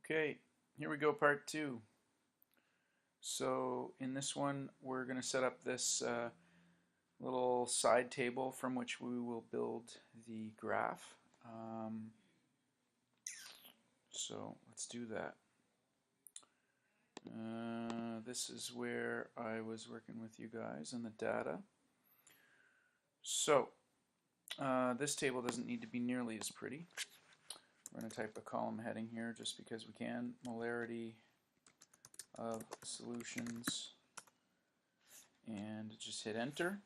Okay, here we go, part two. So in this one, we're going to set up this little side table from which we will build the graph. So let's do that. This is where I was working with you guys in the data. So this table doesn't need to be nearly as pretty. We're going to type a column heading here just because we can. Molarity of solutions, and just hit enter.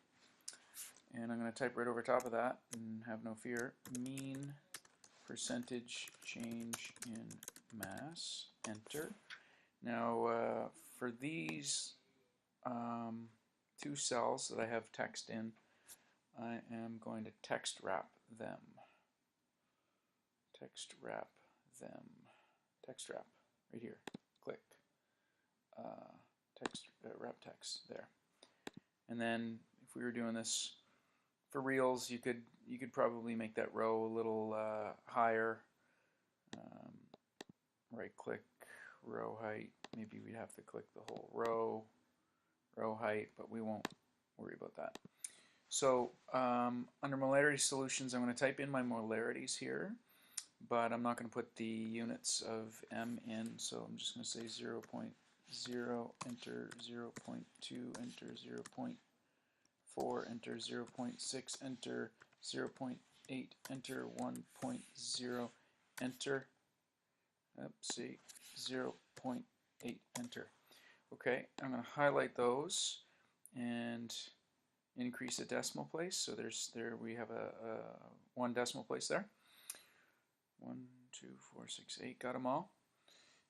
And I'm going to type right over top of that, and have no fear, mean percentage change in mass, enter. Now for these two cells that I have text in, I am going to text wrap them. Text wrap them. Text wrap right here. Click. Wrap text there. And then if we were doing this for reals, you could probably make that row a little higher. Right click, row height. Maybe we'd have to click the whole row height, but we won't worry about that. So under molarity solutions, I'm going to type in my molarities here, but I'm not going to put the units of m in, so I'm just going to say 0.0, enter 0.2, enter 0.4, enter 0.6, enter 0.8, enter 1.0, enter, see, 0.8, enter. Okay, I'm going to highlight those and increase a decimal place. So there we have a 1 decimal place there. 1, 2, 4, 6, 8, got them all.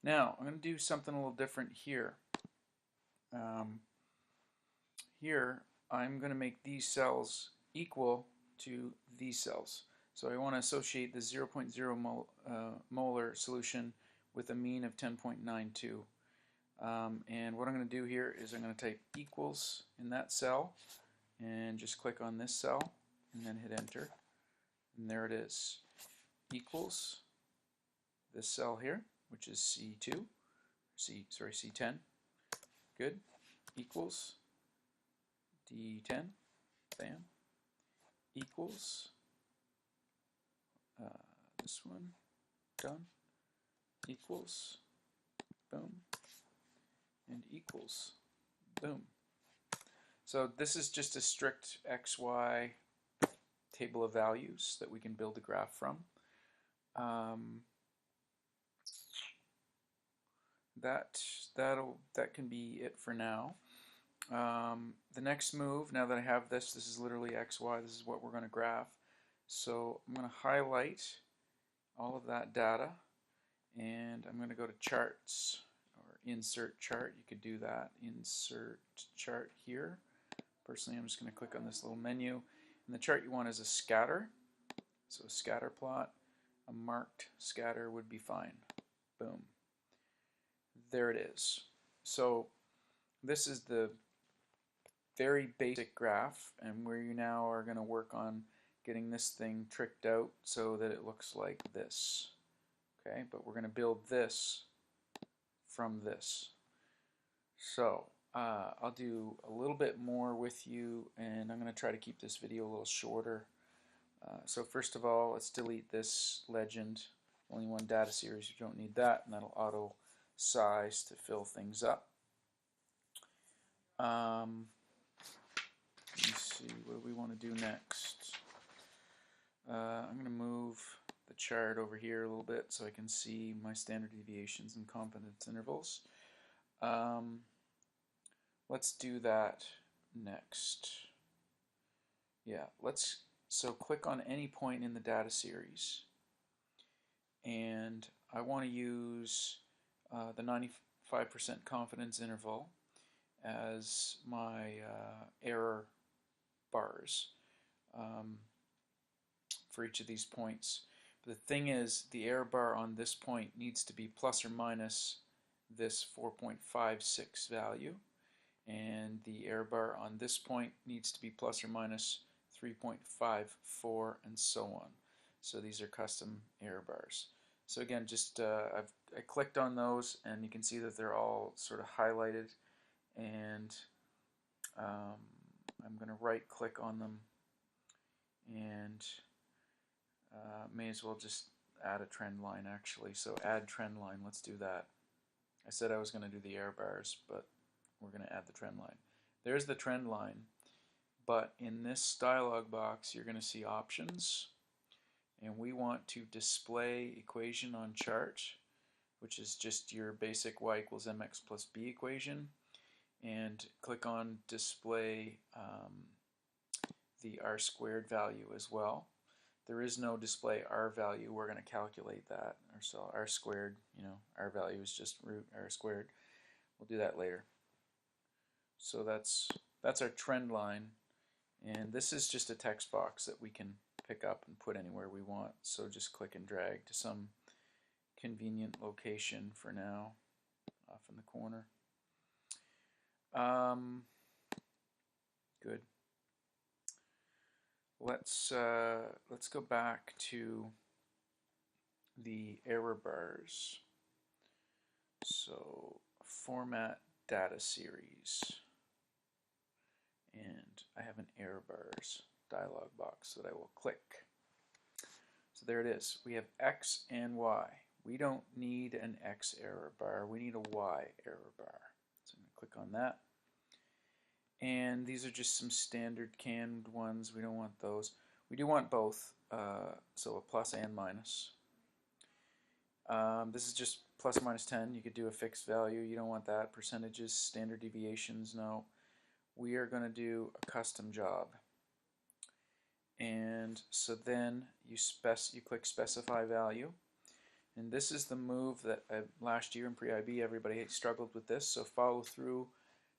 Now I'm going to do something a little different here. Here I'm going to make these cells equal to these cells. So I want to associate the 0.0 molar solution with a mean of 10.92. And what I'm going to do here is I'm going to type equals in that cell and just click on this cell and then hit enter. And there it is. Equals this cell here, which is C2, C10. Good. Equals D10. Bam. Equals this one. Done. Equals. Boom. And equals. Boom. So this is just a strict XY table of values that we can build a graph from. That can be it for now. The next move, now that I have this is literally XY, this is what we're going to graph. So I'm going to highlight all of that data, and I'm going to go to charts, or insert chart. You could do that, insert chart here. Personally, I'm just going to click on this little menu, and the chart you want is a scatter. So a scatter plot, a marked scatter would be fine. Boom. There it is. So this is the very basic graph, and where you now are going to work on getting this thing tricked out so that it looks like this. Okay, but we're going to build this from this. So I'll do a little bit more with you, and I'm going to try to keep this video a little shorter. So first of all, let's delete this legend. Only one data series, you don't need that, and that'll auto size to fill things up. Let me see, what do we want to do next? I'm going to move the chart over here a little bit so I can see my standard deviations and confidence intervals. Let's do that next. Yeah, so click on any point in the data series, and I want to use the 95% confidence interval as my error bars for each of these points. But the thing is, the error bar on this point needs to be plus or minus this 4.56 value, and the error bar on this point needs to be plus or minus 3.54, and so on. So these are custom error bars. So again, just I clicked on those, and you can see that they're all sort of highlighted, and I'm going to right click on them, and may as well just add a trend line actually. So add trend line, let's do that. I said I was going to do the error bars, but we're going to add the trend line. There's the trend line, but in this dialog box you're going to see options, and we want to display equation on chart, which is just your basic y equals mx plus b equation, and click on display the r squared value as well. There is no display r value. We're going to calculate that. So r squared, r value is just root r squared. We'll do that later. So that's our trend line, and this is just a text box that we can pick up and put anywhere we want. So just click and drag to some convenient location for now, off in the corner. Good. Let's go back to the error bars. So format data series, and I have an error bars dialog box that I will click. So there it is. We have X and Y. We don't need an X error bar. We need a Y error bar. So I'm going to click on that. And these are just some standard canned ones. We don't want those. We do want both, so a plus and minus. This is just plus or minus 10. You could do a fixed value. You don't want that. Percentages, standard deviations, no. We are going to do a custom job. And so then you click specify value. And this is the move that last year in pre-IB everybody struggled with this, so follow through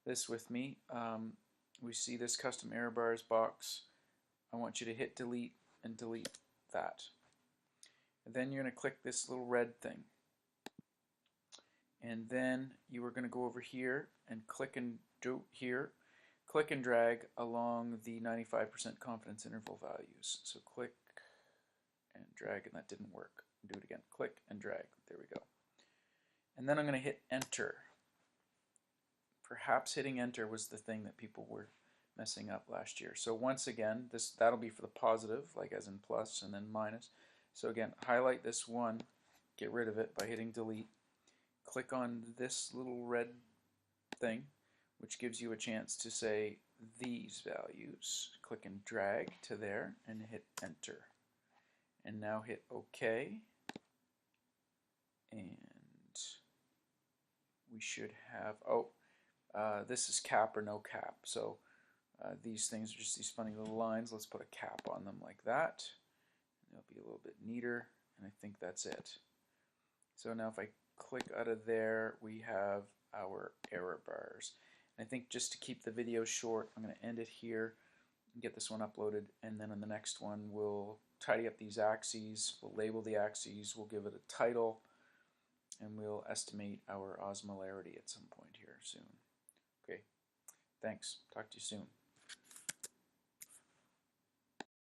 this with me. We see this custom error bars box. I want you to hit delete and delete that. And then you're going to click this little red thing. And then you are going to go over here and click and click and drag along the 95% confidence interval values. So click and drag, and that didn't work. Do it again. Click and drag. There we go. And then I'm going to hit enter. Perhaps hitting enter was the thing that people were messing up last year. So once again, that'll be for the positive, like as in plus and then minus. So again, highlight this one, get rid of it by hitting delete. Click on this little red thing, which gives you a chance to say these values. Click and drag to there and hit enter. And now hit OK. And we should have, this is cap or no cap. So these things are just these funny little lines. Let's put a cap on them like that. It'll be a little bit neater, and I think that's it. So now if I click out of there, we have our error bars. And I think just to keep the video short, I'm going to end it here and get this one uploaded, and then on the next one we'll tidy up these axes, we'll label the axes, we'll give it a title, and we'll estimate our osmolarity at some point here soon. Okay, thanks. Talk to you soon.